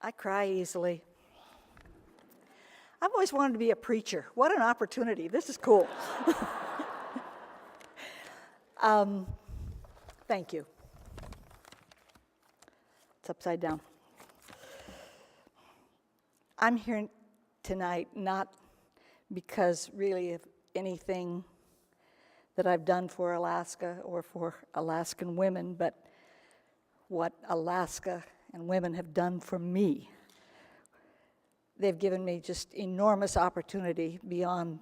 I cry easily. I've always wanted to be a preacher. What an opportunity. This is cool. Thank you. It's upside down. I'm here tonight not because really of anything that I've done for Alaska or for Alaskan women, but what Alaska and women have done for me. They've given me just enormous opportunity beyond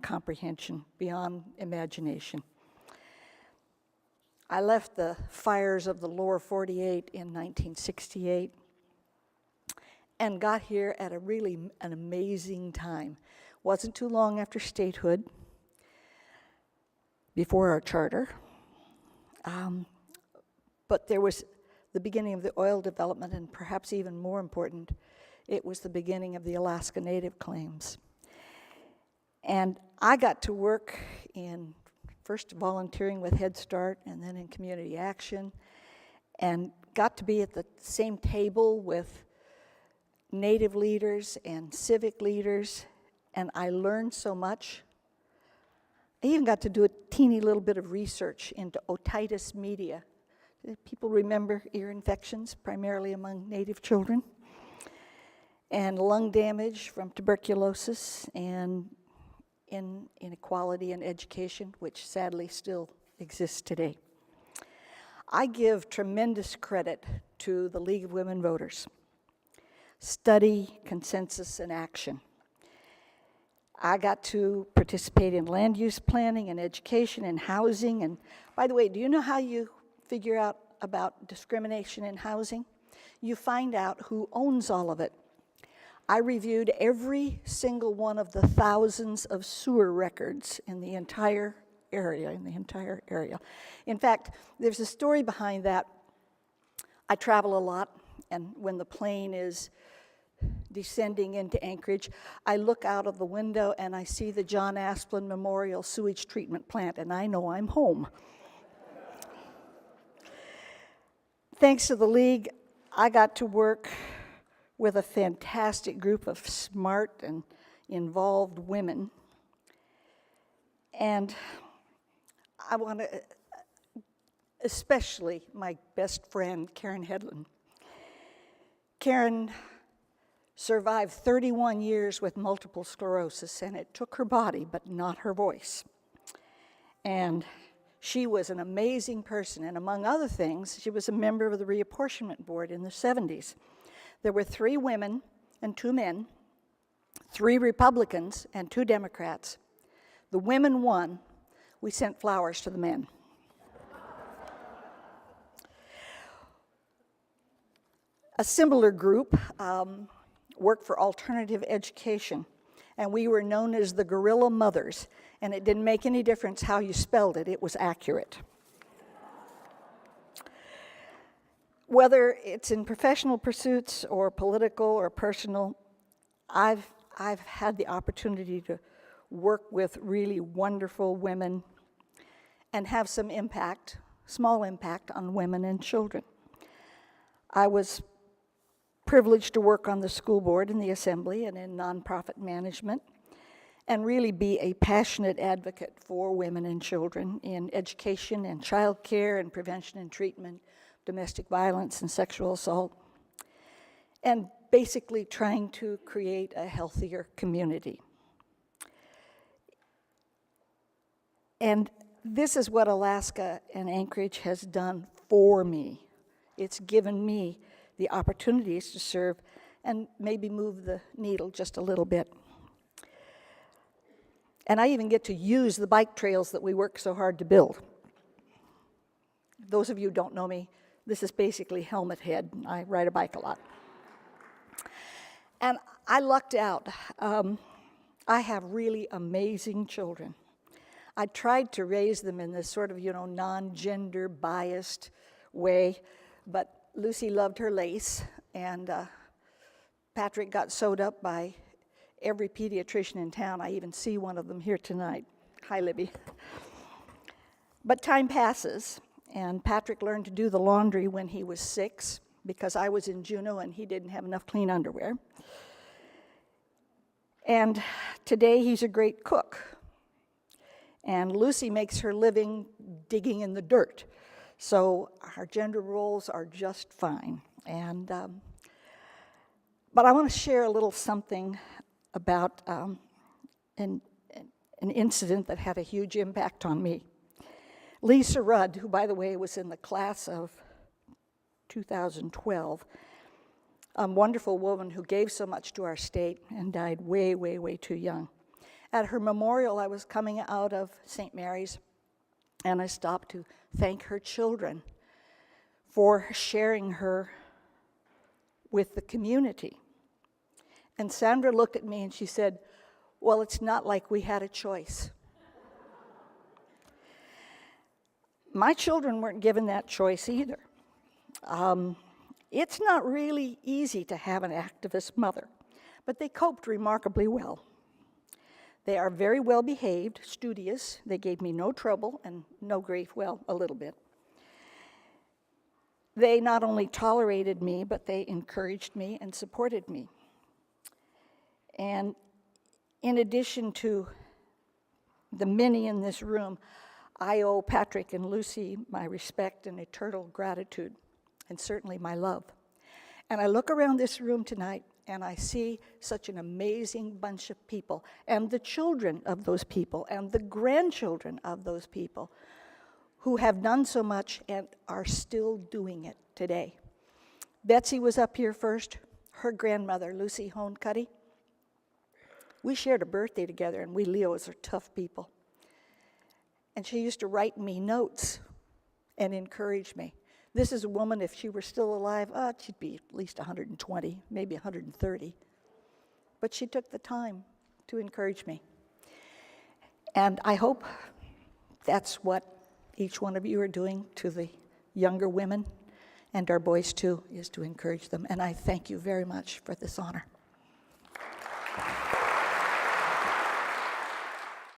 comprehension, beyond imagination. I left the fires of the lower 48 in 1968 and got here at an amazing time. Wasn't too long after statehood, before our charter, but there was the beginning of the oil development, and perhaps even more important, it was the beginning of the Alaska Native claims. And I got to work in first volunteering with Head Start and then in community action, and got to be at the same table with Native leaders and civic leaders, and I learned so much. I even got to do a teeny little bit of research into otitis media. People remember ear infections, primarily among Native children, and lung damage from tuberculosis, and inequality in education, which sadly still exists today. I give tremendous credit to the League of Women Voters. Study, consensus, and action. I got to participate in land use planning and education and housing. And by the way, do you know how you figure out about discrimination in housing? You find out who owns all of it. I reviewed every single one of the thousands of sewer records in the entire area, In fact, there's a story behind that. I travel a lot, and when the plane is descending into Anchorage, I look out of the window and I see the John Asplin Memorial Sewage Treatment Plant, and I know I'm home. Thanks to the League, I got to work with a fantastic group of smart and involved women. And I want to, especially my best friend, Karen Hedlund. Karen survived 31 years with multiple sclerosis, and it took her body, but not her voice. And she was an amazing person, and among other things, she was a member of the reapportionment board in the 70s. There were 3 women and 2 men, 3 Republicans and 2 Democrats. The women won. We sent flowers to the men. A similar group worked for alternative education, and we were known as the Guerrilla Mothers, and it didn't make any difference how you spelled it, it was accurate. Whether it's in professional pursuits or political or personal, I've had the opportunity to work with really wonderful women and have some impact, small impact on women and children. I was privileged to work on the school board and the assembly and in nonprofit management, and really be a passionate advocate for women and children in education and child care and prevention and treatment, domestic violence and sexual assault, and basically trying to create a healthier community. And this is what Alaska and Anchorage has done for me. It's given me the opportunities to serve and maybe move the needle just a little bit. And I even get to use the bike trails that we work so hard to build. Those of you who don't know me, this is basically Helmet Head. I ride a bike a lot. And I lucked out. I have really amazing children. I tried to raise them in this sort of, non-gender biased way, but Lucy loved her lace, and Patrick got sewed up by every pediatrician in town. I even see one of them here tonight. Hi, Libby. But time passes, and Patrick learned to do the laundry when he was 6. because I was in Juneau and he didn't have enough clean underwear. And today he's a great cook. And Lucy makes her living digging in the dirt. So our gender roles are just fine. And but I want to share a little something about an incident that had a huge impact on me. Lisa Rudd, who, by the way, was in the class of 2012, a wonderful woman who gave so much to our state and died way, way, way too young. At her memorial, I was coming out of St. Mary's, and I stopped to thank her children for sharing her with the community. And Sandra looked at me and she said, "Well, it's not like we had a choice." My children weren't given that choice either. It's not really easy to have an activist mother, but they coped remarkably well. They are very well behaved, studious. They gave me no trouble and no grief, well, a little bit. They not only tolerated me, but they encouraged me and supported me. And in addition to the many in this room, I owe Patrick and Lucy my respect and eternal gratitude, and certainly my love. And I look around this room tonight, and I see such an amazing bunch of people, and the children of those people, and the grandchildren of those people, who have done so much and are still doing it today. Betsy was up here first. Her grandmother, Lucy Hone Cuddy, we shared a birthday together, and we Leos are tough people. And she used to write me notes and encourage me. This is a woman, if she were still alive, she'd be at least 120, maybe 130. But she took the time to encourage me. And I hope that's what each one of you are doing to the younger women, and our boys too, is to encourage them. And I thank you very much for this honor.